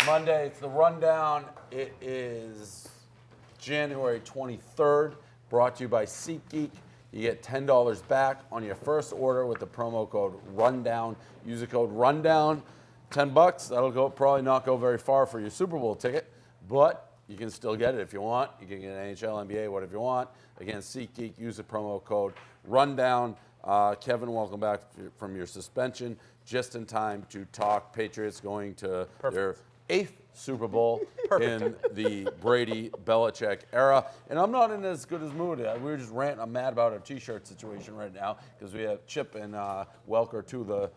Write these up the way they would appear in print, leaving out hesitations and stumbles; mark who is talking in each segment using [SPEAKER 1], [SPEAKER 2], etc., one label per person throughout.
[SPEAKER 1] Monday, it's the Rundown. It is January 23rd, brought to you by SeatGeek. You get $10 back on your first order with the promo code RUNDOWN. Use the code RUNDOWN. $10. That'll probably not go very far for your Super Bowl ticket, but you can still get it if you want. You can get an NHL, NBA, whatever you want. Again, SeatGeek. Use the promo code RUNDOWN. Kevin, welcome back from your suspension. Just in time to talk Patriots going to their 8th Super Bowl in the Brady-Belichick era. And I'm not in as good as mood. We were just ranting. I'm mad about our T-shirt situation right now because we have Chip and Welker, two of the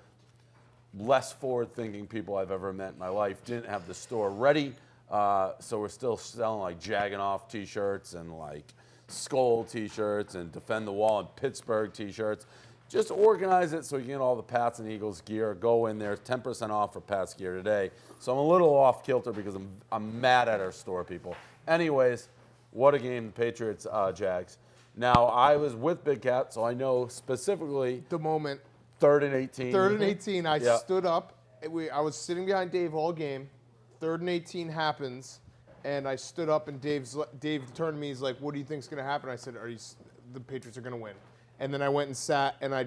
[SPEAKER 1] less forward-thinking people I've ever met in my life, didn't have the store ready. So we're still selling like Jagging Off T-shirts and like Skull T-shirts and Defend the Wall and Pittsburgh T-shirts. Just organize it so you can get all the Pats and Eagles gear. Go in there, 10% off for Pats gear today. So I'm a little off kilter because I'm mad at our store people. Anyways, what a game, the Patriots, Jags. Now, I was with Big Cat, so I know specifically
[SPEAKER 2] the moment.
[SPEAKER 1] 3rd and 18.
[SPEAKER 2] 3rd and 18, I stood up. I was sitting behind Dave all game. 3rd and 18 happens, and I stood up, and Dave turned to me. He's like, "What do you think's going to happen?" I said, "The Patriots are going to win." And then I went and sat, and I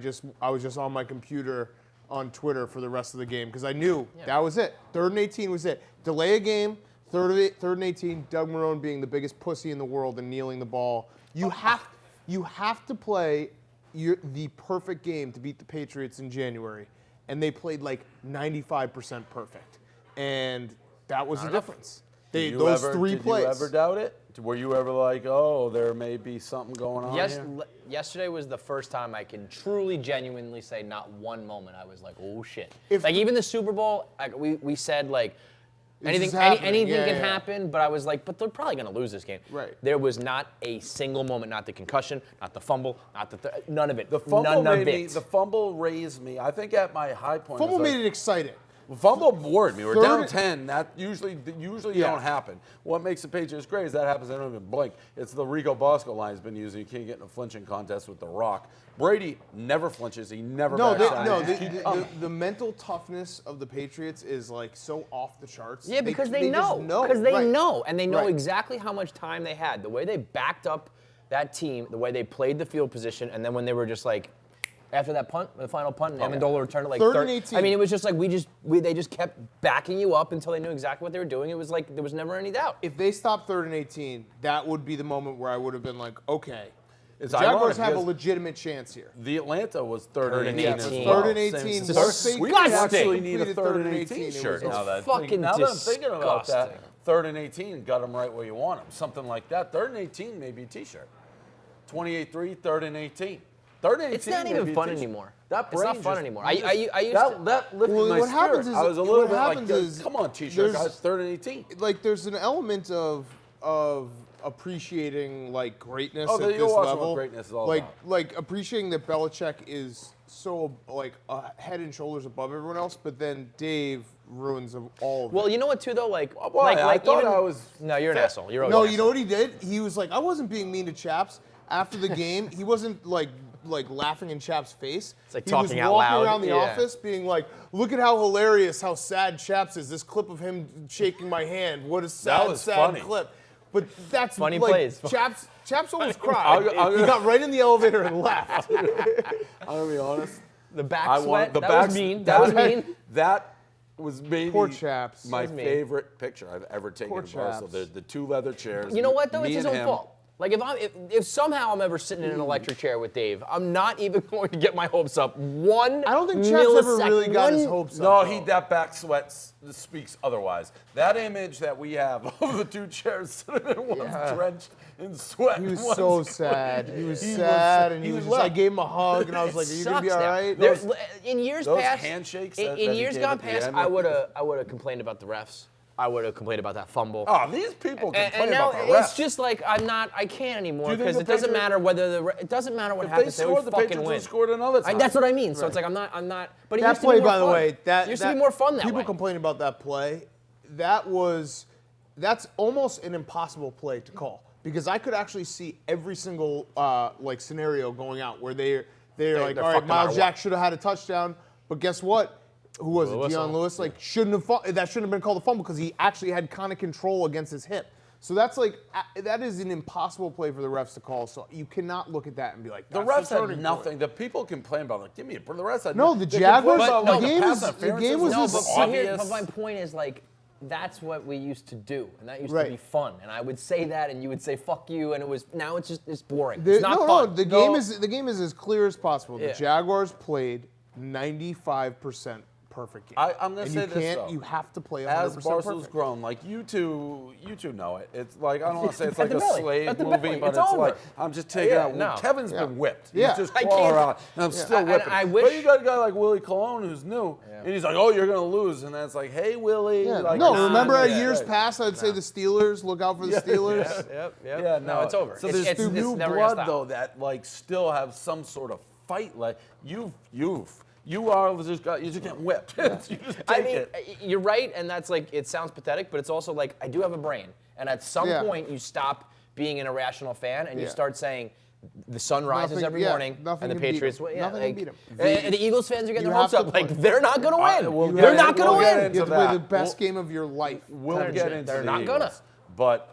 [SPEAKER 2] was just on my computer on Twitter for the rest of the game because I knew that was it. 3rd and 18 was it. Delay a game, 3rd and 18, Doug Marrone being the biggest pussy in the world and kneeling the ball. You have to play the perfect game to beat the Patriots in January. And they played like 95% perfect. And that was the difference. Those 3 plays.
[SPEAKER 1] Did you ever doubt it? Were you ever like, oh, there may be something going on here?
[SPEAKER 3] Yesterday was the first time I can truly, genuinely say not one moment I was like, oh, shit. Like, even the Super Bowl, we said, like, anything can happen, but I was like, but they're probably going to lose this game.
[SPEAKER 2] Right.
[SPEAKER 3] There was not a single moment, not the concussion, not the fumble, not none of it.
[SPEAKER 1] The fumble raised me. I think at my high point.
[SPEAKER 2] Fumble made it exciting.
[SPEAKER 1] Fumble worried me. We're down 10. That usually don't happen. What makes the Patriots great is that happens. They don't even blink. It's the Rico Bosco line he's been using. You can't get in a flinching contest with The Rock. Brady never flinches. He never backs down.
[SPEAKER 2] The mental toughness of the Patriots is like so off the charts.
[SPEAKER 3] Yeah, because they know. Because they know, and they know exactly how much time they had. The way they backed up that team, the way they played the field position, and then when they were just like, after that punt, the final punt, and Amendola returned it like
[SPEAKER 2] 3rd and 18.
[SPEAKER 3] I mean, it was just like they just kept backing you up until they knew exactly what they were doing. It was like there was never any doubt.
[SPEAKER 2] If they stopped 3rd and 18, that would be the moment where I would have been like, okay,
[SPEAKER 1] the
[SPEAKER 2] Jaguars have a legitimate chance here.
[SPEAKER 1] The Atlanta was 3rd and 18.
[SPEAKER 2] 3rd and 18.
[SPEAKER 1] We actually need a 3rd and 18 shirt now that I'm thinking about that. 3rd and 18 got them right where you want them. Something like that. 3rd and 18 maybe a T-shirt. 28-3, 3rd and 18. 3rd and 18.
[SPEAKER 3] It's not even fun anymore. It's not fun anymore. I used
[SPEAKER 1] that lifted my
[SPEAKER 2] what
[SPEAKER 1] spirit.
[SPEAKER 2] happens is,
[SPEAKER 1] I was a little bit like,
[SPEAKER 2] is,
[SPEAKER 1] come on, T-shirt guys, 3rd and 18.
[SPEAKER 2] Like, there's an element of appreciating like greatness at this level.
[SPEAKER 1] What greatness is all
[SPEAKER 2] like appreciating that Belichick is so like head and shoulders above everyone else, but then Dave ruins all of it.
[SPEAKER 3] Well, you know what too though,
[SPEAKER 1] I thought I was.
[SPEAKER 3] No, you're an asshole. You're
[SPEAKER 2] no, you know what he did? He was like, I wasn't being mean to Chaps after the game. He wasn't like laughing in Chaps' face.
[SPEAKER 3] It's like talking out
[SPEAKER 2] loud. He was
[SPEAKER 3] loud.
[SPEAKER 2] walking around the office being like, look at how hilarious, how sad Chaps is. This clip of him shaking my hand. What a sad
[SPEAKER 1] funny.
[SPEAKER 2] clip. But that's
[SPEAKER 3] funny
[SPEAKER 2] like,
[SPEAKER 3] plays.
[SPEAKER 2] Chaps almost cried. He got right in the elevator and left.
[SPEAKER 1] I'm going to be honest.
[SPEAKER 3] The back sweat, that was mean.
[SPEAKER 1] That was maybe
[SPEAKER 2] Poor Chaps.
[SPEAKER 1] my favorite picture I've ever taken of Barstool. The 2 leather chairs.
[SPEAKER 3] You know what, though?
[SPEAKER 1] It's
[SPEAKER 3] his own fault. Like, if somehow I'm ever sitting in an electric chair with Dave, I'm not even going to get my hopes up. I
[SPEAKER 2] don't think Chaps ever really got his hopes up.
[SPEAKER 1] No, that back sweat speaks otherwise. That image that we have of the 2 chairs sitting in one's drenched in sweat.
[SPEAKER 2] He was so sad. He was sad, and he was just, I gave him a hug, and I was like, are you going to be all right?
[SPEAKER 3] In years
[SPEAKER 1] those
[SPEAKER 3] past,
[SPEAKER 1] handshakes
[SPEAKER 3] in years gone past, I would have complained about the refs. I would have complained about that fumble.
[SPEAKER 1] Oh, these people complain
[SPEAKER 3] now
[SPEAKER 1] about the refs.
[SPEAKER 3] It's just like I can't anymore because it doesn't matter whether it doesn't matter what happens.
[SPEAKER 1] They scored, the Patriots would have scored another time.
[SPEAKER 3] That's what I mean. So it's like I'm not. But it
[SPEAKER 2] that
[SPEAKER 3] used to
[SPEAKER 2] play,
[SPEAKER 3] be more
[SPEAKER 2] by the
[SPEAKER 3] fun.
[SPEAKER 2] way,
[SPEAKER 3] It used to be more fun that way.
[SPEAKER 2] People complain about that play. That's almost an impossible play to call because I could actually see every single scenario going out where they're like, all right, Miles Jack should have had a touchdown, but guess what? who was it?
[SPEAKER 3] Lewis.
[SPEAKER 2] Deion Lewis. Like that shouldn't have been called a fumble because he actually had kind of control against his hip. So that's like that is an impossible play for the refs to call. So you cannot look at that and be like,
[SPEAKER 1] The refs had nothing. The people complain about like, give me a. The refs had
[SPEAKER 2] No, the Jaguars.
[SPEAKER 1] the
[SPEAKER 2] The game was
[SPEAKER 3] No,
[SPEAKER 2] just
[SPEAKER 3] but my point is like, that's what we used to do, and that used to be fun. And I would say that, and you would say "fuck you," and now it's boring. It's not fun.
[SPEAKER 2] The game is as clear as possible. The Jaguars played 95% perfect game.
[SPEAKER 1] I'm gonna say
[SPEAKER 2] you
[SPEAKER 1] this
[SPEAKER 2] can't.
[SPEAKER 1] though.
[SPEAKER 2] You have to play 100%
[SPEAKER 1] As Barstool's
[SPEAKER 2] perfect.
[SPEAKER 1] grown, like you two know it. It's like I don't want to say it's like a
[SPEAKER 3] belly.
[SPEAKER 1] slave
[SPEAKER 3] At the
[SPEAKER 1] movie,
[SPEAKER 3] belly.
[SPEAKER 1] but
[SPEAKER 3] It's
[SPEAKER 1] it's
[SPEAKER 3] over.
[SPEAKER 1] like I'm just taking out.
[SPEAKER 3] no.
[SPEAKER 1] Kevin's been whipped.
[SPEAKER 2] Yeah.
[SPEAKER 1] He's just
[SPEAKER 3] I
[SPEAKER 1] crawling
[SPEAKER 3] can't-
[SPEAKER 1] around, and I'm still
[SPEAKER 3] And
[SPEAKER 1] whipping.
[SPEAKER 3] I
[SPEAKER 1] But
[SPEAKER 3] wish-
[SPEAKER 1] you got a guy like Willie Colon who's new, and he's like, "Oh, you're gonna lose," and that's like, "Hey, Willie."
[SPEAKER 2] Yeah.
[SPEAKER 1] Like,
[SPEAKER 2] No,
[SPEAKER 1] nah,
[SPEAKER 2] remember
[SPEAKER 1] yeah,
[SPEAKER 2] years
[SPEAKER 1] right.
[SPEAKER 2] past, I'd say the Steelers. Look out for the Steelers.
[SPEAKER 3] Yep.
[SPEAKER 1] Yeah,
[SPEAKER 3] no, it's over.
[SPEAKER 1] So
[SPEAKER 3] it's,
[SPEAKER 1] there's
[SPEAKER 3] it's
[SPEAKER 1] new
[SPEAKER 3] never gonna
[SPEAKER 1] blood
[SPEAKER 3] stop.
[SPEAKER 1] though that like still have some sort of fight. Like you are just getting whipped. You just
[SPEAKER 3] I
[SPEAKER 1] take
[SPEAKER 3] mean,
[SPEAKER 1] it.
[SPEAKER 3] you're right, and that's like, it sounds pathetic, but it's also like, I do have a brain. And at some point, you stop being an irrational fan and you start saying, the sun rises
[SPEAKER 2] Nothing-
[SPEAKER 3] every
[SPEAKER 2] yeah,
[SPEAKER 3] morning,
[SPEAKER 2] nothing
[SPEAKER 3] and the
[SPEAKER 2] can beat
[SPEAKER 3] Patriots
[SPEAKER 2] 'em.
[SPEAKER 3] win.
[SPEAKER 2] Nothing can beat 'em.
[SPEAKER 3] And the Eagles fans are getting
[SPEAKER 2] You
[SPEAKER 3] their hopes
[SPEAKER 2] have to
[SPEAKER 3] up. Like,
[SPEAKER 2] play.
[SPEAKER 3] they're not going to win.
[SPEAKER 1] We'll
[SPEAKER 3] They're
[SPEAKER 1] get
[SPEAKER 3] not
[SPEAKER 1] in-
[SPEAKER 3] going
[SPEAKER 1] we'll
[SPEAKER 3] to
[SPEAKER 1] get
[SPEAKER 3] win.
[SPEAKER 1] into
[SPEAKER 2] You have to play
[SPEAKER 1] that.
[SPEAKER 2] the best game of your life.
[SPEAKER 1] We'll get into
[SPEAKER 3] They're
[SPEAKER 1] the
[SPEAKER 3] not
[SPEAKER 1] Eagles.
[SPEAKER 3] gonna.
[SPEAKER 1] But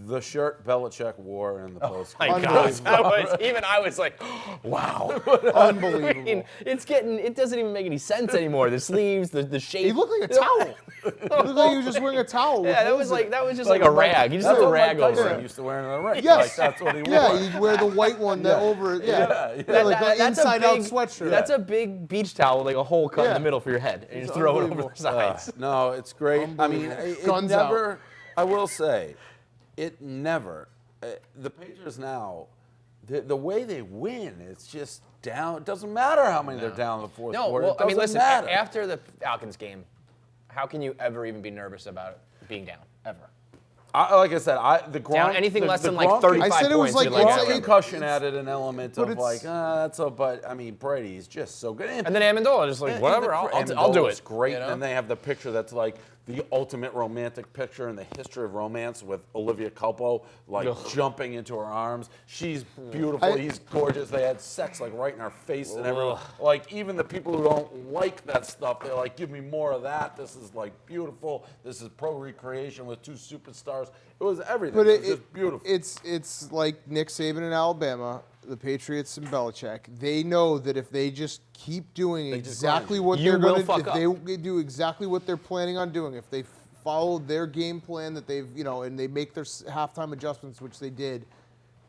[SPEAKER 1] the shirt Belichick wore in the post.
[SPEAKER 3] My God, even I was like, wow.
[SPEAKER 2] Unbelievable.
[SPEAKER 3] I mean, it doesn't even make any sense anymore. The sleeves, the shape.
[SPEAKER 2] He looked like a towel. He looked like he was just wearing a towel.
[SPEAKER 3] Yeah, that was just like a rag. He just
[SPEAKER 1] That's
[SPEAKER 3] had a
[SPEAKER 1] what
[SPEAKER 3] rag
[SPEAKER 1] Mike
[SPEAKER 3] over
[SPEAKER 1] Tyson
[SPEAKER 3] it.
[SPEAKER 1] used to wear in the ring.
[SPEAKER 2] Yes.
[SPEAKER 1] Like, that's what he wore.
[SPEAKER 2] Yeah, he'd wear the white one that over it. Yeah, like the
[SPEAKER 3] That's a
[SPEAKER 2] inside-out
[SPEAKER 3] big-
[SPEAKER 2] sweatshirt.
[SPEAKER 3] That's a big beach towel with like a hole cut in
[SPEAKER 2] Yeah.
[SPEAKER 3] the middle for your head, and you just
[SPEAKER 2] It's
[SPEAKER 3] throw it over
[SPEAKER 2] unbelievable.
[SPEAKER 3] the sides.
[SPEAKER 1] No, it's great. I mean, it
[SPEAKER 2] Guns
[SPEAKER 1] never.
[SPEAKER 2] out.
[SPEAKER 1] I will say, it never. The Patriots now, the way they win, it's just down. It doesn't matter how many they're down in the fourth
[SPEAKER 3] No,
[SPEAKER 1] quarter.
[SPEAKER 3] well,
[SPEAKER 1] It
[SPEAKER 3] I mean,
[SPEAKER 1] doesn't
[SPEAKER 3] listen.
[SPEAKER 1] matter.
[SPEAKER 3] After the Falcons game, how can you ever even be nervous about being down ever?
[SPEAKER 1] Like I said, the Gronk,
[SPEAKER 3] Down anything
[SPEAKER 1] the,
[SPEAKER 3] less
[SPEAKER 1] the
[SPEAKER 3] than like
[SPEAKER 1] Gronk-
[SPEAKER 3] 35
[SPEAKER 2] I said it was
[SPEAKER 3] points.
[SPEAKER 2] like-
[SPEAKER 3] you're
[SPEAKER 2] it's
[SPEAKER 1] Gronk
[SPEAKER 2] like-
[SPEAKER 1] concussion added an element
[SPEAKER 2] But
[SPEAKER 1] of
[SPEAKER 2] it's-
[SPEAKER 1] like, that's a. But I mean, Brady's just so good.
[SPEAKER 3] and then Amendola just like,
[SPEAKER 1] And
[SPEAKER 3] whatever,
[SPEAKER 1] the-
[SPEAKER 3] I'll do
[SPEAKER 1] Amendola's
[SPEAKER 3] it.
[SPEAKER 1] great,
[SPEAKER 3] you know?
[SPEAKER 1] and they have the picture that's like the ultimate romantic picture in the history of romance with Olivia Culpo like jumping into her arms. She's beautiful. He's gorgeous. They had sex like right in her face, and everyone like even the people who don't like that stuff, they're like, give me more of that. This is like beautiful. This is pro recreation with two superstars. It was everything.
[SPEAKER 2] But
[SPEAKER 1] it was just beautiful.
[SPEAKER 2] It's like Nick Saban in Alabama, the Patriots and Belichick. They know that if they just keep doing
[SPEAKER 1] just
[SPEAKER 2] exactly
[SPEAKER 1] grind.
[SPEAKER 2] what
[SPEAKER 3] You
[SPEAKER 2] they're
[SPEAKER 3] will
[SPEAKER 2] going to,
[SPEAKER 3] fuck
[SPEAKER 2] if
[SPEAKER 3] up.
[SPEAKER 2] they do exactly what they're planning on doing, if they follow their game plan that they've, and they make their halftime adjustments, which they did,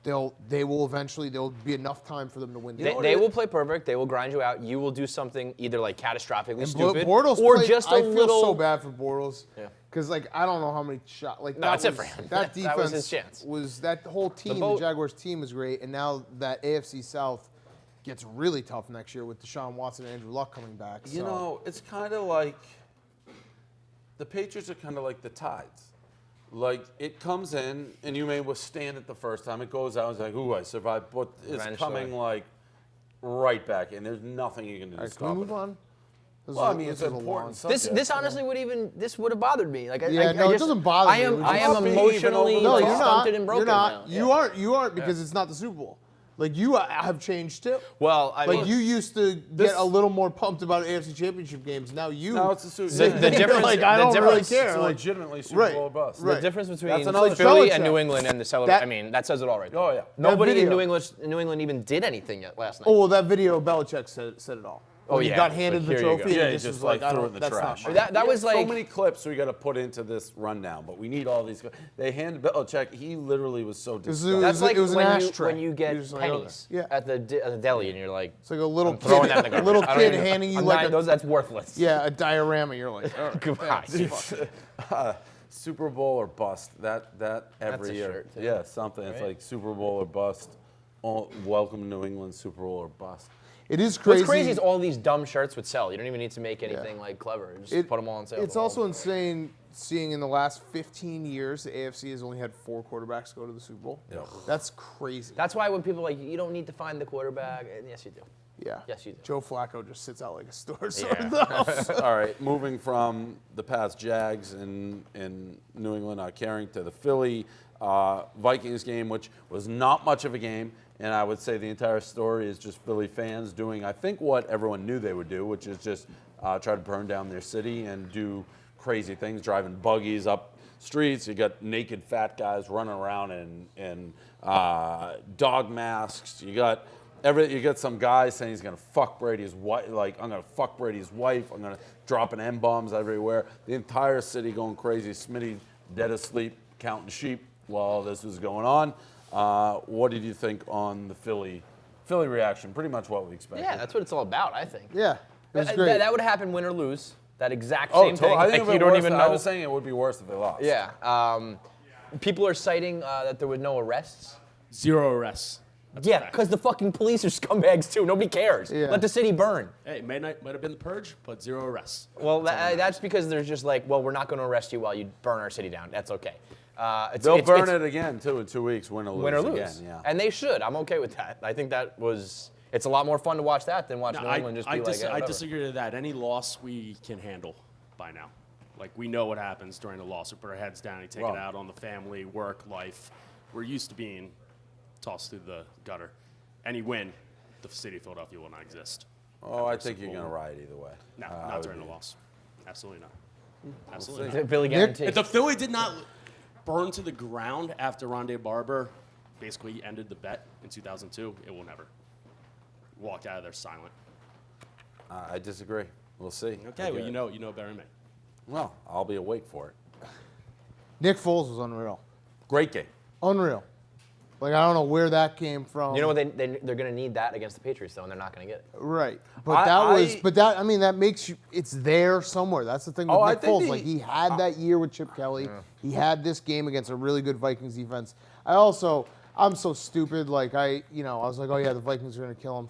[SPEAKER 2] there'll be enough time for them to win.
[SPEAKER 3] They will play perfect. They will grind you out. You will do something either like catastrophically stupid
[SPEAKER 2] Bortles
[SPEAKER 3] or
[SPEAKER 2] played,
[SPEAKER 3] just a
[SPEAKER 2] I
[SPEAKER 3] little.
[SPEAKER 2] feel so bad for Bortles.
[SPEAKER 3] Yeah.
[SPEAKER 2] Because I don't know how many shots. Like
[SPEAKER 3] No,
[SPEAKER 2] that
[SPEAKER 3] that's it
[SPEAKER 2] was,
[SPEAKER 3] for him.
[SPEAKER 2] That defense
[SPEAKER 3] That was his chance.
[SPEAKER 2] was that whole team. The
[SPEAKER 3] boat-
[SPEAKER 2] Jaguars team is great, and now that AFC South gets really tough next year with Deshaun Watson and Andrew Luck coming back.
[SPEAKER 1] You
[SPEAKER 2] so.
[SPEAKER 1] know, it's kind of like the Patriots are kind of like the tides. Like it comes in and you may withstand it the first time. It goes out and it's like, ooh, I survived, but it's
[SPEAKER 3] Revenge
[SPEAKER 1] coming
[SPEAKER 3] story.
[SPEAKER 1] like right back in. There's nothing you can do
[SPEAKER 2] All
[SPEAKER 1] to
[SPEAKER 2] right, can we
[SPEAKER 1] stop
[SPEAKER 2] move
[SPEAKER 1] it.
[SPEAKER 2] on? This
[SPEAKER 1] Well, I
[SPEAKER 2] is-
[SPEAKER 1] mean,
[SPEAKER 2] this
[SPEAKER 1] it's
[SPEAKER 2] is a
[SPEAKER 1] important
[SPEAKER 2] long-
[SPEAKER 1] subject.
[SPEAKER 3] This honestly would have bothered me. Like,
[SPEAKER 2] Yeah,
[SPEAKER 3] I
[SPEAKER 2] no, it
[SPEAKER 3] just,
[SPEAKER 2] doesn't bother
[SPEAKER 3] I
[SPEAKER 2] me.
[SPEAKER 3] am,
[SPEAKER 2] We're
[SPEAKER 3] I
[SPEAKER 2] just
[SPEAKER 3] am
[SPEAKER 1] not being
[SPEAKER 3] emotionally
[SPEAKER 1] even
[SPEAKER 2] No,
[SPEAKER 1] over
[SPEAKER 3] like,
[SPEAKER 2] you're not.
[SPEAKER 3] stunted and broken
[SPEAKER 2] You're not.
[SPEAKER 3] now.
[SPEAKER 2] You aren't because it's not the Super Bowl. Like you have changed too.
[SPEAKER 3] Well, I
[SPEAKER 2] Like
[SPEAKER 3] mean,
[SPEAKER 2] you used to get a little more pumped about AFC Championship games. Now you.
[SPEAKER 1] Now it's the Super
[SPEAKER 3] the difference.
[SPEAKER 2] Like, I
[SPEAKER 3] the
[SPEAKER 2] don't really
[SPEAKER 3] difference-
[SPEAKER 2] care.
[SPEAKER 1] It's a
[SPEAKER 2] Like,
[SPEAKER 1] legitimately Super
[SPEAKER 2] right,
[SPEAKER 1] Bowl or bust.
[SPEAKER 2] right.
[SPEAKER 3] The difference between
[SPEAKER 1] That's another
[SPEAKER 3] Philly
[SPEAKER 2] Belichick.
[SPEAKER 3] and New England and the celebration.
[SPEAKER 2] That-
[SPEAKER 3] I mean, that says it all right.
[SPEAKER 1] Oh, yeah.
[SPEAKER 3] Nobody in
[SPEAKER 2] video.
[SPEAKER 3] New England even did anything yet last night.
[SPEAKER 2] Oh well, that video Belichick said it all.
[SPEAKER 3] Oh,
[SPEAKER 2] When he
[SPEAKER 3] yeah.
[SPEAKER 2] got handed
[SPEAKER 3] Like,
[SPEAKER 2] the
[SPEAKER 3] here you
[SPEAKER 2] trophy.
[SPEAKER 3] go.
[SPEAKER 1] Yeah,
[SPEAKER 2] and
[SPEAKER 1] he
[SPEAKER 2] just
[SPEAKER 1] just
[SPEAKER 2] was
[SPEAKER 1] like
[SPEAKER 2] I
[SPEAKER 1] threw
[SPEAKER 2] don't-
[SPEAKER 1] it in the
[SPEAKER 2] that's not
[SPEAKER 1] trash.
[SPEAKER 2] mine.
[SPEAKER 3] That was like
[SPEAKER 1] so many clips we got to put into this rundown, but we need all these. They handed Belichick. He literally was so
[SPEAKER 2] was-
[SPEAKER 1] disgusted.
[SPEAKER 3] that's like
[SPEAKER 2] it was an
[SPEAKER 3] when
[SPEAKER 2] ashtray.
[SPEAKER 3] you
[SPEAKER 2] You're
[SPEAKER 3] get
[SPEAKER 2] just like,
[SPEAKER 3] pennies
[SPEAKER 2] okay. Yeah.
[SPEAKER 3] at the deli and you're like,
[SPEAKER 2] It's like a little
[SPEAKER 3] I'm throwing that in the
[SPEAKER 2] kid,
[SPEAKER 3] garbage.
[SPEAKER 2] little
[SPEAKER 3] I don't
[SPEAKER 2] kid
[SPEAKER 3] even-
[SPEAKER 2] handing you
[SPEAKER 3] I'm
[SPEAKER 2] like
[SPEAKER 3] not-
[SPEAKER 2] a
[SPEAKER 3] that's worthless.
[SPEAKER 2] a diorama. You're like, all right,
[SPEAKER 3] Goodbye.
[SPEAKER 1] Super Bowl or bust. That every
[SPEAKER 3] a
[SPEAKER 1] year.
[SPEAKER 3] shirt, too.
[SPEAKER 1] Yeah, something. It's
[SPEAKER 3] Right?
[SPEAKER 1] like Super Bowl or bust. Oh, welcome to New England, Super Bowl or bust.
[SPEAKER 2] It is crazy.
[SPEAKER 3] What's crazy is all these dumb shirts would sell. You don't even need to make anything like clever. Just put them all on sale.
[SPEAKER 2] It's also insane seeing in the last 15 years the AFC has only had 4 quarterbacks go to the Super Bowl.
[SPEAKER 1] Yeah.
[SPEAKER 2] That's crazy.
[SPEAKER 3] That's why when people are like, you don't need to find the quarterback. And yes, you do.
[SPEAKER 2] Yeah.
[SPEAKER 3] Yes, you do.
[SPEAKER 2] Joe Flacco just sits out like a store.
[SPEAKER 3] Yeah.
[SPEAKER 1] All right, moving from the past Jags in New England not caring to the Philly Vikings game, which was not much of a game. And I would say the entire story is just Philly fans doing, I think, what everyone knew they would do, which is just try to burn down their city and do crazy things, driving buggies up streets. You got naked fat guys running around in dog masks. You got some guy saying he's gonna fuck Brady's wife. Like, I'm gonna fuck Brady's wife. I'm gonna dropping M-bombs everywhere. The entire city going crazy. Smitty dead asleep, counting sheep while this was going on. What did you think on the Philly reaction? Pretty much what we expected.
[SPEAKER 3] Yeah, that's what it's all about, I think.
[SPEAKER 2] Yeah, it was great.
[SPEAKER 3] That would happen win or lose. That exact same thing.
[SPEAKER 1] I think
[SPEAKER 3] like, you don't even know.
[SPEAKER 1] I was saying it would be worse if they lost.
[SPEAKER 3] Yeah. People are citing that there were no arrests.
[SPEAKER 4] 0 arrests. That's
[SPEAKER 3] Yeah, because the fucking police are scumbags too. Nobody cares.
[SPEAKER 2] Yeah.
[SPEAKER 3] Let the city burn.
[SPEAKER 4] Hey, might have been the purge, but 0 arrests.
[SPEAKER 3] Well, that's because they're just like, well, we're not going to arrest you while you burn our city down. That's okay.
[SPEAKER 1] They'll burn it again too in 2 weeks. Win or lose.
[SPEAKER 3] Win or lose.
[SPEAKER 1] Again, yeah.
[SPEAKER 3] And they should. I'm okay with that. I think it's a lot more fun to watch that than watch New England just be like, yeah,
[SPEAKER 4] I
[SPEAKER 3] whatever.
[SPEAKER 4] disagree with that. Any loss we can handle by now. Like, we know what happens during a loss. We put our heads down and take it out on the family, work, life. We're used to being tossed through the gutter. Any win, the city of Philadelphia will not exist.
[SPEAKER 1] Oh, I think you're going to ride either way.
[SPEAKER 4] No, not during a loss. Absolutely not. Absolutely
[SPEAKER 3] The
[SPEAKER 4] not.
[SPEAKER 3] Billy guarantee.
[SPEAKER 4] If the Philly did not burn to the ground after Rondé Barber basically ended the bet in 2002, it will never. Walked out of there silent.
[SPEAKER 1] I disagree. We'll see.
[SPEAKER 4] Okay, well, you know better than me.
[SPEAKER 1] Well, I'll be awake for it.
[SPEAKER 2] Nick Foles was unreal.
[SPEAKER 1] Great game.
[SPEAKER 2] Unreal. Like, I don't know where that came from.
[SPEAKER 3] You know what? They're going to need that against the Patriots, though, and they're not going to get it.
[SPEAKER 2] Right. But that makes you, it's there somewhere. That's the thing with Nick Foles. Like, he had that year with Chip Kelly. Yeah. He had this game against a really good Vikings defense. I'm so stupid. Like, I was like, oh yeah, the Vikings are going to kill him.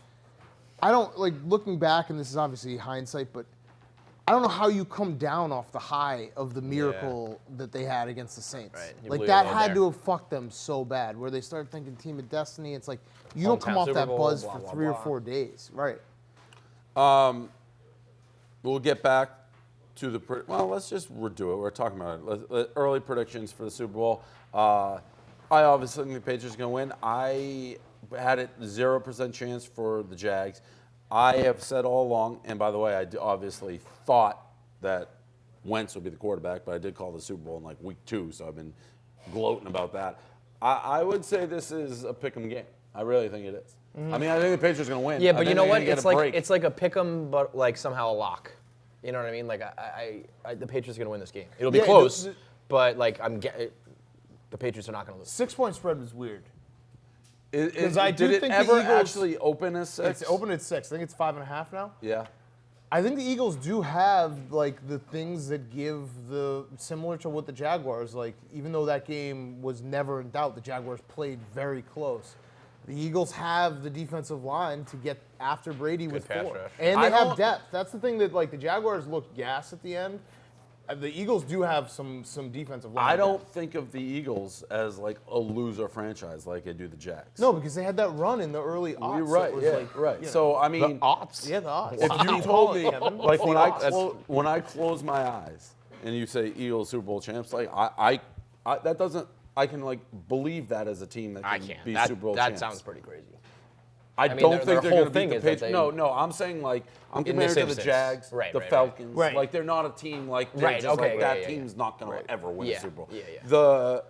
[SPEAKER 2] I don't, like, looking back, and this is obviously hindsight, but I don't know how you come down off the high of the miracle that they had against the Saints.
[SPEAKER 3] Right.
[SPEAKER 2] Like, that had to have fucked them so bad, where they started thinking team of destiny. It's like, you don't come off that buzz for 3 or 4 days. Right.
[SPEAKER 1] We'll get back to let's just redo it. We're talking about it. Early predictions for the Super Bowl. I obviously think the Patriots are going to win. I had it 0% chance for the Jags. I have said all along, and by the way, I obviously thought that Wentz would be the quarterback, but I did call the Super Bowl in like week 2, so I've been gloating about that. I would say this is a pick'em game. I really think it is. I mean, I think the Patriots are going to win.
[SPEAKER 3] Yeah, but you know what? It's like a pick'em, but like somehow a lock. You know what I mean? Like the Patriots are going to win this game. It'll be close, but like the Patriots are not going to lose.
[SPEAKER 2] 6-point spread was weird.
[SPEAKER 1] Because did it ever actually open as 6?
[SPEAKER 2] It's open at 6. I think it's 5.5 now.
[SPEAKER 1] Yeah.
[SPEAKER 2] I think the Eagles do have like the things that give similar to what the Jaguars, like, even though that game was never in doubt, the Jaguars played very close. The Eagles have the defensive line to get after Brady with 4. And they have depth. That's the thing that, like, the Jaguars looked gas at the end. The Eagles do have some defensive line.
[SPEAKER 1] I don't think of the Eagles as like a loser franchise like I do the Jags.
[SPEAKER 2] No, because they had that run in the early aughts.
[SPEAKER 1] You're right, right. You know, so, I mean,
[SPEAKER 3] the aughts?
[SPEAKER 2] Yeah, the aughts.
[SPEAKER 1] If you told me, like, when I close my eyes and you say Eagles Super Bowl champs, like, I can, like, believe that as a team that can be Super Bowl champs.
[SPEAKER 3] That sounds pretty crazy.
[SPEAKER 1] I don't think they're going to beat the Patriots. No, I'm saying, like, I'm comparing to the Jags, the Falcons.
[SPEAKER 2] Right.
[SPEAKER 1] Like, they're not a team like that team's not going to ever win a Super Bowl. The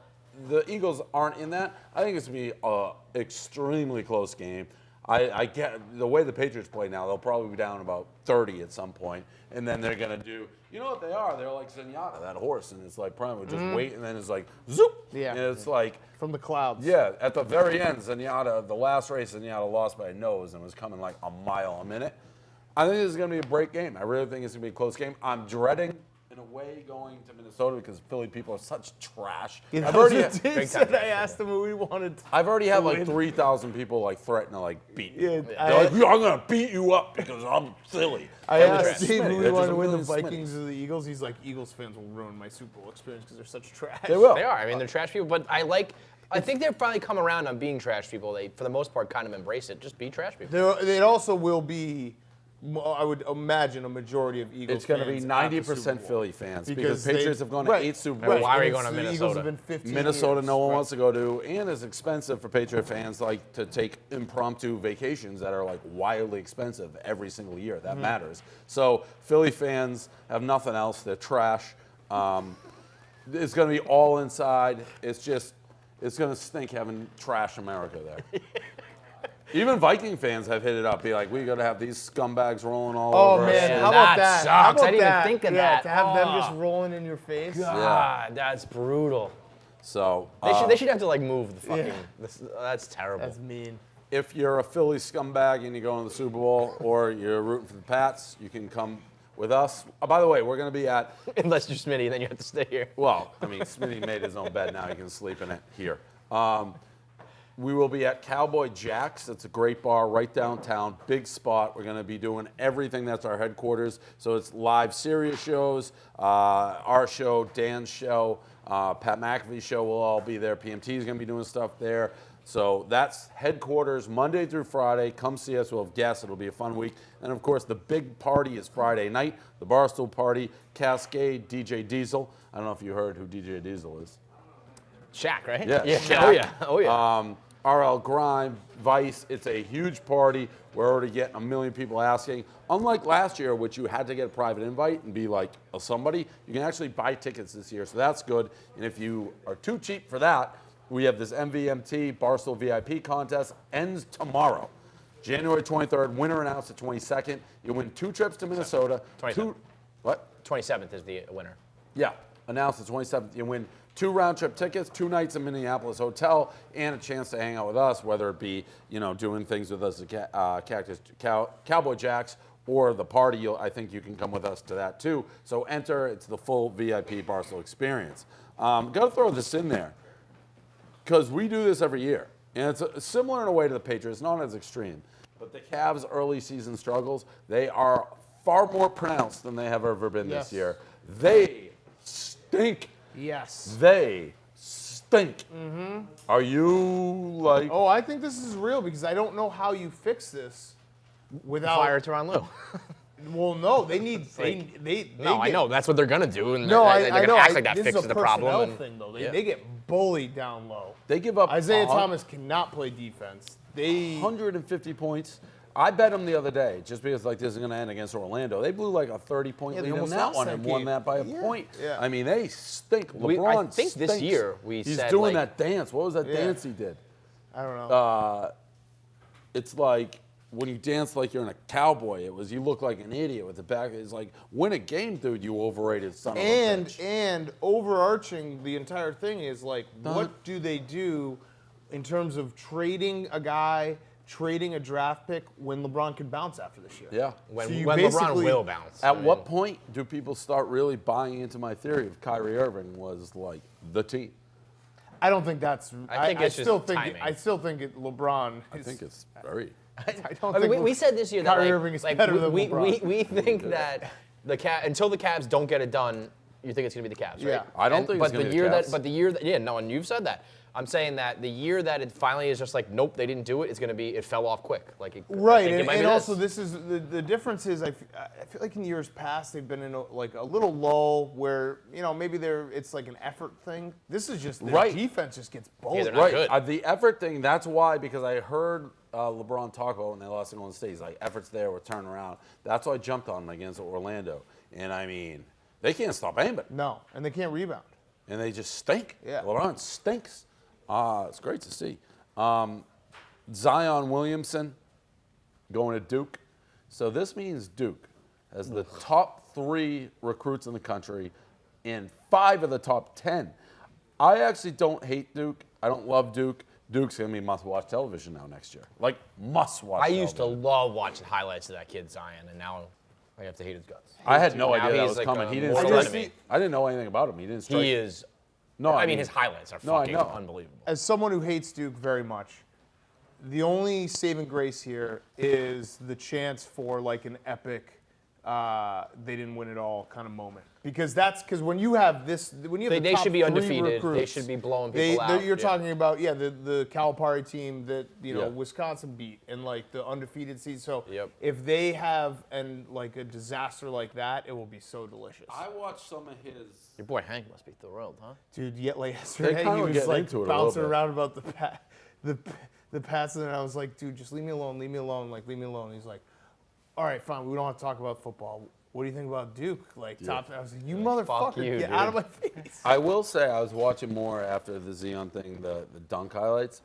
[SPEAKER 1] Eagles aren't in that. I think it's going to be an extremely close game. I get the way the Patriots play now, they'll probably be down about 30 at some point, and then they're going to do, you know what they are? They're like Zenyatta, that horse, and it's like Prime would just wait, and then it's like, zoop!
[SPEAKER 2] Yeah.
[SPEAKER 1] And it's like,
[SPEAKER 2] from the clouds.
[SPEAKER 1] yeah, at the very end, Zenyatta, the last race, Zenyatta lost by a nose and was coming like a mile a minute. I think this is going to be a great game. I really think it's going to be a close game. I'm dreading, in a way, going to Minnesota because Philly people are such trash.
[SPEAKER 2] I've already I asked them what we wanted.
[SPEAKER 1] I've already had like 3,000 people like threaten to like beat me.
[SPEAKER 2] Yeah,
[SPEAKER 1] they're like, I'm going to beat you up because I'm Philly.
[SPEAKER 2] I asked Steve who we wanted to win the Vikings or the Eagles. He's like, Eagles fans will ruin my Super Bowl experience because they're such trash.
[SPEAKER 1] They will.
[SPEAKER 3] They are. I mean, they're trash people, but I think they've finally come around on being trash people. They, for the most part, kind of embrace it. Just be trash people.
[SPEAKER 2] It also will be I would imagine a majority of Eagles.
[SPEAKER 1] It's going to be
[SPEAKER 2] fans at the
[SPEAKER 1] 90%
[SPEAKER 2] Super Bowl.
[SPEAKER 1] Philly fans because
[SPEAKER 2] they-
[SPEAKER 1] Patriots have gone to
[SPEAKER 2] right,
[SPEAKER 1] 8 Super
[SPEAKER 2] right.
[SPEAKER 1] Bowls.
[SPEAKER 3] Why are you
[SPEAKER 2] And
[SPEAKER 3] going to
[SPEAKER 2] the
[SPEAKER 3] Minnesota?
[SPEAKER 2] Eagles have been 15
[SPEAKER 1] Minnesota,
[SPEAKER 2] years.
[SPEAKER 1] no one
[SPEAKER 2] Right.
[SPEAKER 1] wants to go to, and it's expensive for Patriot fans like to take impromptu vacations that are like wildly expensive every single year. That matters. So Philly fans have nothing else. They're trash. It's going to be all inside. It's going to stink having trash America there. Even Viking fans have hit it up. Be like, we got to have these scumbags rolling all
[SPEAKER 2] Oh
[SPEAKER 1] over us.
[SPEAKER 2] man,
[SPEAKER 3] Yeah,
[SPEAKER 2] how about
[SPEAKER 3] that
[SPEAKER 2] that?
[SPEAKER 3] sucks.
[SPEAKER 2] How about
[SPEAKER 3] I didn't even
[SPEAKER 2] that?
[SPEAKER 3] think of
[SPEAKER 2] Yeah,
[SPEAKER 3] that.
[SPEAKER 2] to have them just
[SPEAKER 3] Oh.
[SPEAKER 2] rolling in your face.
[SPEAKER 3] God, that's brutal.
[SPEAKER 1] So
[SPEAKER 3] They should have to like move the fucking. That's terrible.
[SPEAKER 2] That's mean.
[SPEAKER 1] if you're a Philly scumbag and you're going to the Super Bowl or you're rooting for the Pats, you can come with us. Oh, by the way, we're going to be at,
[SPEAKER 3] Unless you're Smitty, then you have to stay here.
[SPEAKER 1] well, I mean, Smitty made his own bed now. He can sleep in it here. We will be at Cowboy Jack's. It's a great bar right downtown, big spot. We're going to be doing everything. That's our headquarters. So it's live Sirius shows, our show, Dan's show, Pat McAfee's show will all be there. PMT is going to be doing stuff there. So that's headquarters Monday through Friday. Come see us. We'll have guests. It'll be a fun week. And, of course, the big party is Friday night, the Barstool Party, Cascade, DJ Diesel. I don't know if you heard who DJ Diesel is.
[SPEAKER 3] Shaq, right?
[SPEAKER 1] Yeah,
[SPEAKER 3] Yeah.
[SPEAKER 1] Shaq.
[SPEAKER 3] Oh yeah. Oh yeah.
[SPEAKER 1] RL Grime, Vice. It's a huge party. We're already getting a million people asking. Unlike last year, which you had to get a private invite and be like a somebody, you can actually buy tickets this year, so that's good. And if you are too cheap for that, we have this MVMT Barstool VIP contest. Ends tomorrow, January 23rd. Winner announced the 22nd. You win 2 trips to Minnesota.
[SPEAKER 3] 27th.
[SPEAKER 1] What?
[SPEAKER 3] 27th is the winner.
[SPEAKER 1] Yeah, announced the 27th. You win 2 round-trip tickets, 2 nights in Minneapolis hotel, and a chance to hang out with us, whether it be, doing things with us at Cowboy Jack's or the party. I think you can come with us to that too. So enter. It's the full VIP Barstool experience. Got to throw this in there because we do this every year, and it's similar in a way to the Patriots, not as extreme. But the Cavs' early season struggles, they are far more pronounced than they have ever been this
[SPEAKER 2] Yes.
[SPEAKER 1] year. They stink.
[SPEAKER 2] Yes.
[SPEAKER 1] They stink. Mm-hmm. Are you like?
[SPEAKER 2] Oh, I think this is real because I don't know how you fix this without.
[SPEAKER 3] Fire Tyronn Lue.
[SPEAKER 2] Well, no, they need.
[SPEAKER 3] No, I know that's what they're gonna do, and
[SPEAKER 2] No,
[SPEAKER 3] they're
[SPEAKER 2] I
[SPEAKER 3] gonna
[SPEAKER 2] know.
[SPEAKER 3] act like that
[SPEAKER 2] this
[SPEAKER 3] fixes
[SPEAKER 2] is a
[SPEAKER 3] the problem.
[SPEAKER 2] personnel
[SPEAKER 3] and-
[SPEAKER 2] thing, though.
[SPEAKER 3] Yeah.
[SPEAKER 2] They get bullied down low.
[SPEAKER 1] They give up
[SPEAKER 2] Isaiah Thomas cannot play defense.
[SPEAKER 1] 150 points. I bet them the other day, just because this is going to end against Orlando. They blew like a 30-point
[SPEAKER 2] Yeah, they
[SPEAKER 1] lead in
[SPEAKER 2] almost
[SPEAKER 1] that
[SPEAKER 2] lost
[SPEAKER 1] one
[SPEAKER 2] that
[SPEAKER 1] and won
[SPEAKER 2] game.
[SPEAKER 1] that by a
[SPEAKER 2] Yeah,
[SPEAKER 1] point.
[SPEAKER 2] yeah.
[SPEAKER 1] I mean, they stink.
[SPEAKER 3] I
[SPEAKER 1] LeBron
[SPEAKER 3] think this
[SPEAKER 1] stinks.
[SPEAKER 3] year we
[SPEAKER 1] He's
[SPEAKER 3] said,
[SPEAKER 1] doing
[SPEAKER 3] like-
[SPEAKER 1] that dance. What was that
[SPEAKER 2] Yeah.
[SPEAKER 1] dance he did?
[SPEAKER 2] I don't know.
[SPEAKER 1] It's like when you dance like you're in a cowboy. You look like an idiot with the back. It's like, win a game, dude, you overrated son of a bitch.
[SPEAKER 2] And overarching the entire thing is like, what do they do in terms of trading a guy, trading a draft pick when LeBron could bounce after this year?
[SPEAKER 1] Yeah.
[SPEAKER 3] When,
[SPEAKER 2] So you
[SPEAKER 3] when LeBron
[SPEAKER 2] basically-
[SPEAKER 3] will bounce.
[SPEAKER 1] At what point do people start really buying into my theory of Kyrie Irving was like the team?
[SPEAKER 2] I don't think that's.
[SPEAKER 3] I think it's just
[SPEAKER 2] still think.
[SPEAKER 3] timing.
[SPEAKER 2] I still think LeBron.
[SPEAKER 1] I think it's very.
[SPEAKER 2] I don't
[SPEAKER 3] I mean,
[SPEAKER 2] think
[SPEAKER 3] we said this year that
[SPEAKER 2] Kyrie
[SPEAKER 3] like,
[SPEAKER 2] Irving is
[SPEAKER 3] like,
[SPEAKER 2] better than
[SPEAKER 3] we,
[SPEAKER 2] LeBron.
[SPEAKER 3] we think that until the Cavs don't get it done, you think it's going to be the Cavs, right?
[SPEAKER 2] Yeah.
[SPEAKER 1] I don't think it's
[SPEAKER 3] but
[SPEAKER 1] gonna
[SPEAKER 3] the
[SPEAKER 1] be
[SPEAKER 3] year
[SPEAKER 1] the
[SPEAKER 3] that,
[SPEAKER 1] Cavs.
[SPEAKER 3] but the year that, yeah, no, and you've said that. I'm saying that the year that it finally is just like, nope, they didn't do it. It's going to be, it fell off quick. Like, I
[SPEAKER 2] Right,
[SPEAKER 3] think it
[SPEAKER 2] and,
[SPEAKER 3] might be
[SPEAKER 2] and
[SPEAKER 3] this.
[SPEAKER 2] also this is the difference is I feel like in years past they've been in a little lull where maybe it's like an effort thing. This is just their
[SPEAKER 1] Right.
[SPEAKER 2] defense just gets
[SPEAKER 3] they're
[SPEAKER 2] bullied.
[SPEAKER 3] not
[SPEAKER 1] Right.
[SPEAKER 3] good.
[SPEAKER 1] The effort thing, that's why, because I heard LeBron talk about when they lost to Golden State. He's like, effort's there, we're turning around. That's why I jumped on them against Orlando. And I mean, they can't stop anybody.
[SPEAKER 2] No, and they can't rebound.
[SPEAKER 1] And they just stink.
[SPEAKER 2] Yeah.
[SPEAKER 1] LeBron stinks. It's great to see. Zion Williamson going to Duke. So this means Duke has the top 3 recruits in the country and 5 of the top 10. I actually don't hate Duke. I don't love Duke. Duke's going to be must-watch television now next year. Like, must-watch
[SPEAKER 3] I used to
[SPEAKER 1] television.
[SPEAKER 3] love watching highlights of that kid, Zion, and now I have to hate his guts.
[SPEAKER 1] I had no
[SPEAKER 3] Now
[SPEAKER 1] idea that
[SPEAKER 3] he's
[SPEAKER 1] was
[SPEAKER 3] like
[SPEAKER 1] coming.
[SPEAKER 3] a
[SPEAKER 1] He didn't
[SPEAKER 3] mortal
[SPEAKER 1] strike
[SPEAKER 3] enemy.
[SPEAKER 1] me. I didn't know anything about him. He didn't strike
[SPEAKER 3] He
[SPEAKER 1] me.
[SPEAKER 3] is.
[SPEAKER 1] No,
[SPEAKER 3] I mean, his highlights are
[SPEAKER 1] No, I
[SPEAKER 3] fucking
[SPEAKER 1] know.
[SPEAKER 3] unbelievable.
[SPEAKER 2] As someone who hates Duke very much, the only saving grace here is the chance for like an epic they didn't win it all kind of moment. Because when you have this, when you have
[SPEAKER 3] They
[SPEAKER 2] the top
[SPEAKER 3] should be
[SPEAKER 2] three
[SPEAKER 3] undefeated.
[SPEAKER 2] recruits,
[SPEAKER 3] They should be blowing people out.
[SPEAKER 2] You're talking about the Calipari team that
[SPEAKER 1] Yeah.
[SPEAKER 2] Wisconsin beat and like the undefeated seed. So
[SPEAKER 3] Yep.
[SPEAKER 2] if they have like a disaster like that, it will be so delicious.
[SPEAKER 1] I watched some of his.
[SPEAKER 3] Your boy Hank must be thrilled, huh?
[SPEAKER 2] Dude, yet like yesterday
[SPEAKER 1] kinda
[SPEAKER 2] he was
[SPEAKER 1] getting
[SPEAKER 2] like
[SPEAKER 1] into it a
[SPEAKER 2] bouncing
[SPEAKER 1] little bit.
[SPEAKER 2] around about the passes, and I was like, dude, just leave me alone, like leave me alone. He's like, all right, fine, we don't have to talk about football. What do you think about Duke? Like top. I was like, you motherfucker,
[SPEAKER 3] you,
[SPEAKER 2] get
[SPEAKER 3] dude.
[SPEAKER 2] out of my face.
[SPEAKER 1] I will say I was watching more after the Zion thing, the dunk highlights.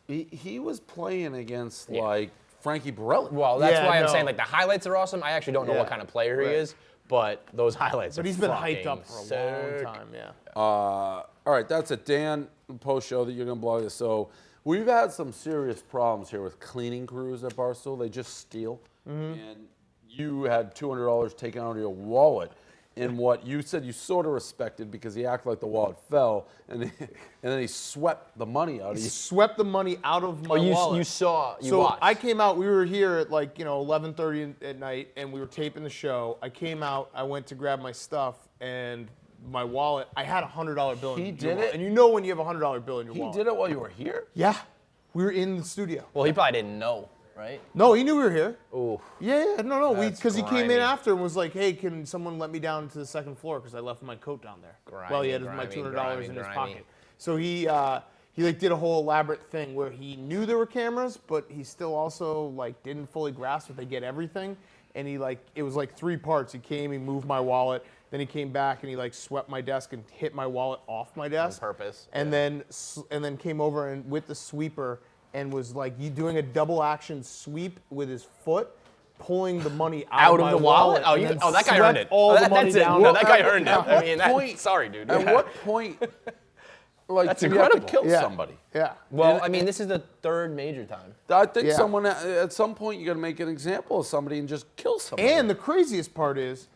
[SPEAKER 1] He was playing against like Frankie Borelli.
[SPEAKER 3] Well, that's
[SPEAKER 2] Yeah,
[SPEAKER 3] why I'm
[SPEAKER 2] no.
[SPEAKER 3] saying like the highlights are awesome. I actually don't know
[SPEAKER 2] Yeah.
[SPEAKER 3] what kind of player he
[SPEAKER 2] Right.
[SPEAKER 3] is, but those highlights.
[SPEAKER 2] But
[SPEAKER 3] are
[SPEAKER 2] he's been
[SPEAKER 3] fucking
[SPEAKER 2] hyped up for a
[SPEAKER 3] sick.
[SPEAKER 2] long time, yeah.
[SPEAKER 1] All right, that's it. Dan, post show that you're gonna blog this. So we've had some serious problems here with cleaning crews at Barstool. They just steal, and you had $200 taken out of your wallet. In what you said you sort of respected because he acted like the wallet fell, and then he swept the money out of
[SPEAKER 2] He
[SPEAKER 1] you.
[SPEAKER 2] swept the money out of my wallet.
[SPEAKER 3] You saw. You
[SPEAKER 2] So
[SPEAKER 3] watched.
[SPEAKER 2] I came out. We were here at like 11:30 at night, and we were taping the show. I came out. I went to grab my stuff and my wallet. I had a $100 bill.
[SPEAKER 1] He
[SPEAKER 2] in
[SPEAKER 1] did
[SPEAKER 2] your wallet.
[SPEAKER 1] it?
[SPEAKER 2] And you know when you have a $100 bill in your
[SPEAKER 1] He
[SPEAKER 2] wallet.
[SPEAKER 1] did it while you were here?
[SPEAKER 2] Yeah, we were in the studio.
[SPEAKER 3] Well, he probably didn't know, right?
[SPEAKER 2] No, he knew we were here.
[SPEAKER 3] Ooh.
[SPEAKER 2] Yeah, no,
[SPEAKER 3] That's
[SPEAKER 2] because he came in
[SPEAKER 3] grimy.
[SPEAKER 2] after and was like, "Hey, can someone let me down to the second floor because I left my coat down there." Well, he had my
[SPEAKER 3] Grimy,
[SPEAKER 2] $200 in his
[SPEAKER 3] grimy.
[SPEAKER 2] pocket. So he like did a whole elaborate thing where he knew there were cameras, but he still also like didn't fully grasp that they get everything. And he like it was like three parts. He came, he moved my wallet, then he came back and he like swept my desk and hit my wallet off my desk
[SPEAKER 3] purpose,
[SPEAKER 2] and then came over and with the sweeper and was like doing a double action sweep with his foot, pulling the money out
[SPEAKER 3] Out of the wallet?
[SPEAKER 2] and then
[SPEAKER 3] That guy
[SPEAKER 2] swept
[SPEAKER 3] earned it.
[SPEAKER 2] all the money
[SPEAKER 3] That's it.
[SPEAKER 2] down.
[SPEAKER 3] No, that guy earned it.
[SPEAKER 1] At
[SPEAKER 3] I
[SPEAKER 1] what
[SPEAKER 3] mean,
[SPEAKER 1] point-
[SPEAKER 3] sorry, dude.
[SPEAKER 1] At what point, like,
[SPEAKER 3] That's
[SPEAKER 1] do you have to
[SPEAKER 3] incredible.
[SPEAKER 1] kill
[SPEAKER 2] Yeah.
[SPEAKER 1] somebody?
[SPEAKER 2] Yeah.
[SPEAKER 3] Well, I mean, this is the third major time.
[SPEAKER 1] I think
[SPEAKER 2] Yeah.
[SPEAKER 1] someone at some point you got to make an example of somebody and just kill somebody.
[SPEAKER 2] And the craziest part is,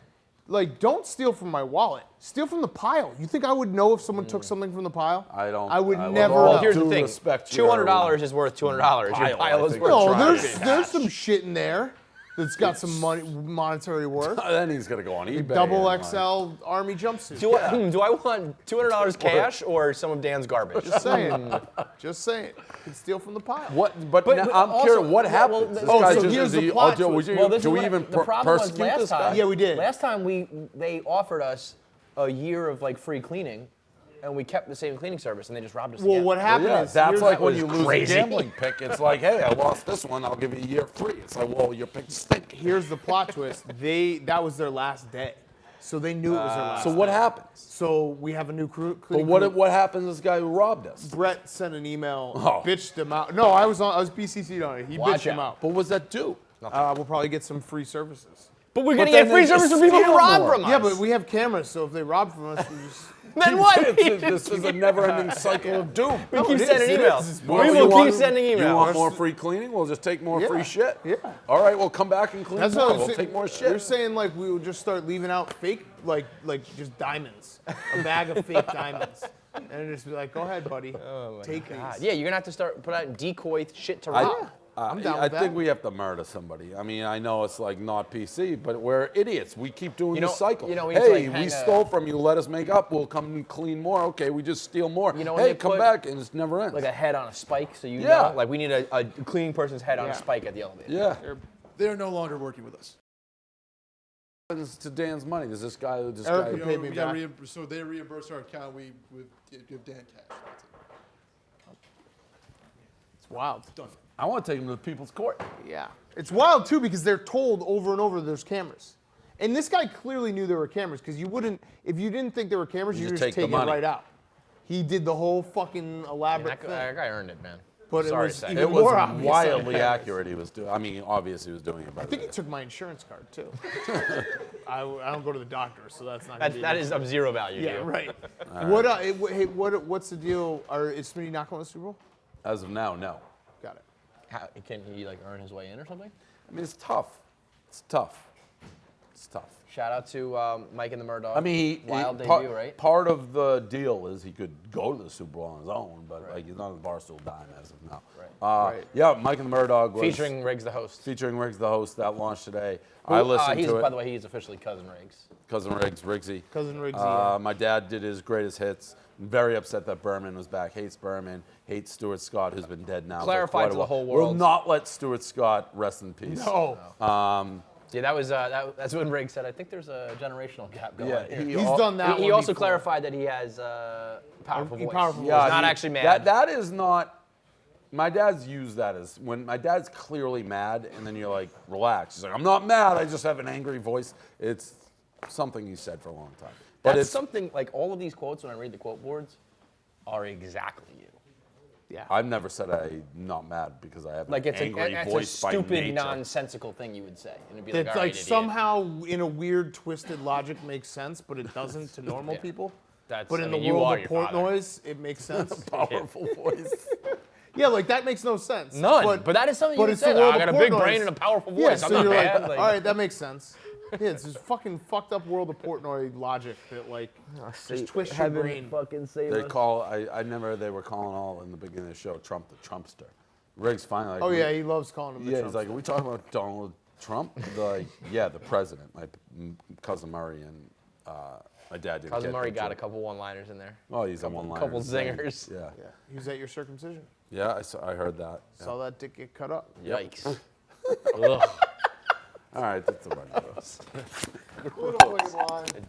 [SPEAKER 2] like, don't steal from my wallet. Steal from the pile. You think I would know if someone took something from the pile?
[SPEAKER 1] I don't.
[SPEAKER 2] I would
[SPEAKER 1] with
[SPEAKER 2] never
[SPEAKER 1] all
[SPEAKER 2] know.
[SPEAKER 3] Well, here's the
[SPEAKER 1] due
[SPEAKER 3] thing.
[SPEAKER 1] respect, your
[SPEAKER 3] $200 is worth $200.
[SPEAKER 1] pile,
[SPEAKER 3] Your pile
[SPEAKER 1] I
[SPEAKER 3] is
[SPEAKER 1] think.
[SPEAKER 3] worth
[SPEAKER 2] No,
[SPEAKER 3] $200.
[SPEAKER 2] there's some shit in there that's got some monetary worth.
[SPEAKER 1] Then he's gonna go on eBay.
[SPEAKER 2] Double
[SPEAKER 1] and, like,
[SPEAKER 2] XL army jumpsuit.
[SPEAKER 3] Do I want $200 cash or some of Dan's garbage?
[SPEAKER 2] Just saying. Just saying. You can steal from the pile.
[SPEAKER 1] What? But,
[SPEAKER 3] But-
[SPEAKER 1] now,
[SPEAKER 3] but
[SPEAKER 1] I'm
[SPEAKER 3] also-
[SPEAKER 1] curious. What
[SPEAKER 3] well,
[SPEAKER 1] happened?
[SPEAKER 3] this-
[SPEAKER 1] This
[SPEAKER 2] Oh,
[SPEAKER 1] guy
[SPEAKER 2] so
[SPEAKER 1] just
[SPEAKER 2] here's
[SPEAKER 1] is
[SPEAKER 2] the
[SPEAKER 1] he-
[SPEAKER 2] plot
[SPEAKER 1] do
[SPEAKER 2] twist.
[SPEAKER 1] we,
[SPEAKER 3] Well, this
[SPEAKER 1] do
[SPEAKER 3] is
[SPEAKER 1] we
[SPEAKER 3] what-
[SPEAKER 1] even
[SPEAKER 3] the problem was
[SPEAKER 1] persecute
[SPEAKER 3] last
[SPEAKER 1] this guy?
[SPEAKER 3] time.
[SPEAKER 2] Yeah, we did.
[SPEAKER 3] Last time they offered us a year of like free cleaning, and we kept the same cleaning service, and they just robbed us.
[SPEAKER 2] Well,
[SPEAKER 3] again.
[SPEAKER 2] what happened
[SPEAKER 1] Yeah,
[SPEAKER 2] is
[SPEAKER 1] that's
[SPEAKER 2] here's-
[SPEAKER 1] like when
[SPEAKER 3] was
[SPEAKER 1] you lose
[SPEAKER 3] crazy.
[SPEAKER 1] a gambling pick. It's like, hey, I lost this one. I'll give you a year free. It's like, well, your pick stink.
[SPEAKER 2] here's the plot twist. That was their last day. So they knew it was their last
[SPEAKER 1] So
[SPEAKER 2] day.
[SPEAKER 1] what happens?
[SPEAKER 2] So we have a new crew.
[SPEAKER 1] But
[SPEAKER 2] cleaning
[SPEAKER 1] what
[SPEAKER 2] crew.
[SPEAKER 1] what happens to this guy who robbed us?
[SPEAKER 2] Brett sent an email,
[SPEAKER 1] Oh.
[SPEAKER 2] bitched him out. No, I was BCC'd on it. He
[SPEAKER 3] Watch
[SPEAKER 2] bitched him
[SPEAKER 3] out.
[SPEAKER 2] out.
[SPEAKER 1] But what's that do?
[SPEAKER 2] We'll probably get some free services.
[SPEAKER 3] But we're
[SPEAKER 1] But
[SPEAKER 3] gonna
[SPEAKER 1] then
[SPEAKER 3] get free
[SPEAKER 1] they
[SPEAKER 3] service
[SPEAKER 1] just
[SPEAKER 3] for people who
[SPEAKER 1] steal
[SPEAKER 3] rob
[SPEAKER 1] more.
[SPEAKER 3] from us.
[SPEAKER 2] Yeah, but we have cameras, so if they rob from us, we just.
[SPEAKER 3] then what?
[SPEAKER 1] This is a never-ending cycle of doom.
[SPEAKER 3] We
[SPEAKER 2] No,
[SPEAKER 3] keep
[SPEAKER 2] it is,
[SPEAKER 3] sending
[SPEAKER 2] it
[SPEAKER 3] emails.
[SPEAKER 2] is.
[SPEAKER 3] We
[SPEAKER 1] Well,
[SPEAKER 3] will
[SPEAKER 1] you want-
[SPEAKER 3] keep sending
[SPEAKER 1] You want
[SPEAKER 3] emails.
[SPEAKER 1] more free cleaning? We'll just take more
[SPEAKER 2] Yeah.
[SPEAKER 1] free shit.
[SPEAKER 2] Yeah.
[SPEAKER 1] All right, we'll come back and clean
[SPEAKER 2] That's
[SPEAKER 1] more.
[SPEAKER 2] what I'm
[SPEAKER 1] We'll
[SPEAKER 2] saying.
[SPEAKER 1] take more
[SPEAKER 2] They're
[SPEAKER 1] shit.
[SPEAKER 2] saying like we would just start leaving out fake, like just diamonds, a bag of fake diamonds, and just be like, "Go ahead, buddy, take
[SPEAKER 3] God.
[SPEAKER 2] these."
[SPEAKER 3] Yeah, you're gonna have to start put out decoy shit to
[SPEAKER 1] I,
[SPEAKER 3] rob.
[SPEAKER 2] I'm down
[SPEAKER 1] I
[SPEAKER 2] with
[SPEAKER 1] think
[SPEAKER 2] that.
[SPEAKER 1] we have to murder somebody. I mean, I know it's like not PC, but we're idiots. We keep doing
[SPEAKER 3] You know-
[SPEAKER 1] this cycle.
[SPEAKER 3] you know, we need to,
[SPEAKER 1] hey,
[SPEAKER 3] like,
[SPEAKER 1] we
[SPEAKER 3] hang a-
[SPEAKER 1] stole from you. Let us make up. We'll come and clean more. Okay, we just steal more.
[SPEAKER 3] You know, when
[SPEAKER 1] hey,
[SPEAKER 3] they
[SPEAKER 1] come
[SPEAKER 3] put,
[SPEAKER 1] back, and it never ends.
[SPEAKER 3] Like a head on a spike, so you
[SPEAKER 1] Yeah.
[SPEAKER 3] know. Like we need a cleaning person's head on
[SPEAKER 2] Yeah.
[SPEAKER 3] a spike at the elevator.
[SPEAKER 1] yeah.
[SPEAKER 5] They're no longer working with us.
[SPEAKER 1] What happens to Dan's money? Does this guy? This
[SPEAKER 2] Eric
[SPEAKER 1] guy
[SPEAKER 2] could pay me back.
[SPEAKER 5] So they reimburse our account. We give Dan cash. That's it.
[SPEAKER 2] It's wild.
[SPEAKER 5] Done.
[SPEAKER 1] I want to take him to the people's court.
[SPEAKER 2] Yeah, it's wild too because they're told over and over there's cameras, and this guy clearly knew there were cameras because you wouldn't, if you didn't think there were cameras,
[SPEAKER 1] You
[SPEAKER 2] you
[SPEAKER 1] just
[SPEAKER 2] just
[SPEAKER 1] take the
[SPEAKER 2] take it
[SPEAKER 1] money.
[SPEAKER 2] right out. He did the whole fucking elaborate
[SPEAKER 3] That
[SPEAKER 2] thing.
[SPEAKER 3] guy earned it, man.
[SPEAKER 2] But it
[SPEAKER 3] Sorry
[SPEAKER 2] was
[SPEAKER 3] to say.
[SPEAKER 2] even
[SPEAKER 1] It was
[SPEAKER 2] more obvious
[SPEAKER 1] wildly
[SPEAKER 2] on
[SPEAKER 1] accurate. He was doing. I mean, obviously he was doing it. By
[SPEAKER 2] I think he took my insurance card too. I don't go to the doctor, so that's not. gonna be
[SPEAKER 3] That
[SPEAKER 2] an
[SPEAKER 3] is of zero value.
[SPEAKER 2] Yeah,
[SPEAKER 3] to you.
[SPEAKER 2] right. What's the deal? Is Smitty not going to the Super Bowl?
[SPEAKER 1] As of now, no.
[SPEAKER 2] Got it.
[SPEAKER 3] Can he like earn his way in or something?
[SPEAKER 1] I mean, it's tough. It's tough. It's tough.
[SPEAKER 3] Shout out to Mike and the Murdoch.
[SPEAKER 1] I mean,
[SPEAKER 3] wild
[SPEAKER 1] part,
[SPEAKER 3] debut, right?
[SPEAKER 1] part of the deal is he could go to the Super Bowl on his own, but like he's not a Barstool dime as of now.
[SPEAKER 3] Right.
[SPEAKER 1] Yeah, Mike and the Murdoch was
[SPEAKER 3] Featuring Riggs, the host.
[SPEAKER 1] featuring Riggs, the host, that launched today. I listened
[SPEAKER 3] he's,
[SPEAKER 1] to it.
[SPEAKER 3] By the way, he's officially Cousin Riggs.
[SPEAKER 1] Cousin Riggs, Riggsy.
[SPEAKER 2] Cousin Riggsy, yeah.
[SPEAKER 1] My dad did his greatest hits. I'm very upset that Berman was back. Hates Berman. Hates Stuart Scott, who's been dead now.
[SPEAKER 3] Clarify
[SPEAKER 1] for quite
[SPEAKER 3] to
[SPEAKER 1] a
[SPEAKER 3] the
[SPEAKER 1] while.
[SPEAKER 3] whole
[SPEAKER 1] Will
[SPEAKER 3] world.
[SPEAKER 1] not let Stuart Scott rest in peace.
[SPEAKER 2] No.
[SPEAKER 3] Yeah, that was that's when Riggs said, I think there's a generational gap going here.
[SPEAKER 2] He's done that.
[SPEAKER 3] He
[SPEAKER 2] one
[SPEAKER 3] also
[SPEAKER 2] before.
[SPEAKER 3] clarified that he has powerful voice.
[SPEAKER 2] Powerful
[SPEAKER 3] He's
[SPEAKER 2] voice.
[SPEAKER 3] not actually mad.
[SPEAKER 1] That is not. My dad's used that as when my dad's clearly mad, and then you're like, relax. He's like, I'm not mad. I just have an angry voice. It's something he said for a long time. But
[SPEAKER 3] That's
[SPEAKER 1] it's
[SPEAKER 3] something, like all of these quotes when I read the quote boards are exactly you.
[SPEAKER 2] Yeah.
[SPEAKER 1] I've never said I'm not mad because I have
[SPEAKER 3] Like
[SPEAKER 1] an
[SPEAKER 3] it's
[SPEAKER 1] angry
[SPEAKER 3] a
[SPEAKER 1] voice by
[SPEAKER 3] stupid,
[SPEAKER 1] nature.
[SPEAKER 3] nonsensical thing you would say. And it'd be
[SPEAKER 2] It's
[SPEAKER 3] like,
[SPEAKER 2] like
[SPEAKER 3] all right, idiot.
[SPEAKER 2] somehow in a weird twisted logic makes sense, but it doesn't to normal
[SPEAKER 3] Yeah.
[SPEAKER 2] people.
[SPEAKER 3] That's,
[SPEAKER 2] But
[SPEAKER 3] I
[SPEAKER 2] in
[SPEAKER 3] mean,
[SPEAKER 2] the
[SPEAKER 3] you
[SPEAKER 2] world
[SPEAKER 3] are
[SPEAKER 2] of
[SPEAKER 3] your father.
[SPEAKER 2] Portnoy's, it makes sense.
[SPEAKER 1] Powerful voice.
[SPEAKER 2] Yeah, like that makes no sense.
[SPEAKER 3] None. But that is something you would
[SPEAKER 2] it's
[SPEAKER 3] say.
[SPEAKER 2] the world
[SPEAKER 3] I got
[SPEAKER 2] of
[SPEAKER 3] a big
[SPEAKER 2] Portnoy's.
[SPEAKER 3] brain and a powerful voice.
[SPEAKER 2] Yeah,
[SPEAKER 3] I'm
[SPEAKER 2] so
[SPEAKER 3] not
[SPEAKER 2] you're
[SPEAKER 3] mad.
[SPEAKER 2] like, all right, that makes sense. Yeah, it's just fucking fucked up world of Portnoy logic that like just twist your brain.
[SPEAKER 3] Fucking save
[SPEAKER 1] They
[SPEAKER 3] us.
[SPEAKER 1] call they were calling all in the beginning of the show Trump the Trumpster. Riggs finally like,
[SPEAKER 2] Oh yeah, he loves calling him the
[SPEAKER 1] yeah,
[SPEAKER 2] Trump.
[SPEAKER 1] he's like, are we talking about Donald Trump? They're like, yeah, the president. My cousin Murray and my dad didn't
[SPEAKER 3] Cousin
[SPEAKER 1] get
[SPEAKER 3] Murray
[SPEAKER 1] the
[SPEAKER 3] got a
[SPEAKER 1] joke.
[SPEAKER 3] couple one-liners in there.
[SPEAKER 1] Oh, he's a one-liner.
[SPEAKER 3] couple zingers.
[SPEAKER 1] Yeah.
[SPEAKER 2] Yeah, he was at your circumcision.
[SPEAKER 1] Yeah, I heard that. Yeah.
[SPEAKER 2] Saw that dick get cut up.
[SPEAKER 3] Yikes. Ugh.
[SPEAKER 1] All right, that's the run.
[SPEAKER 2] Little fucking line.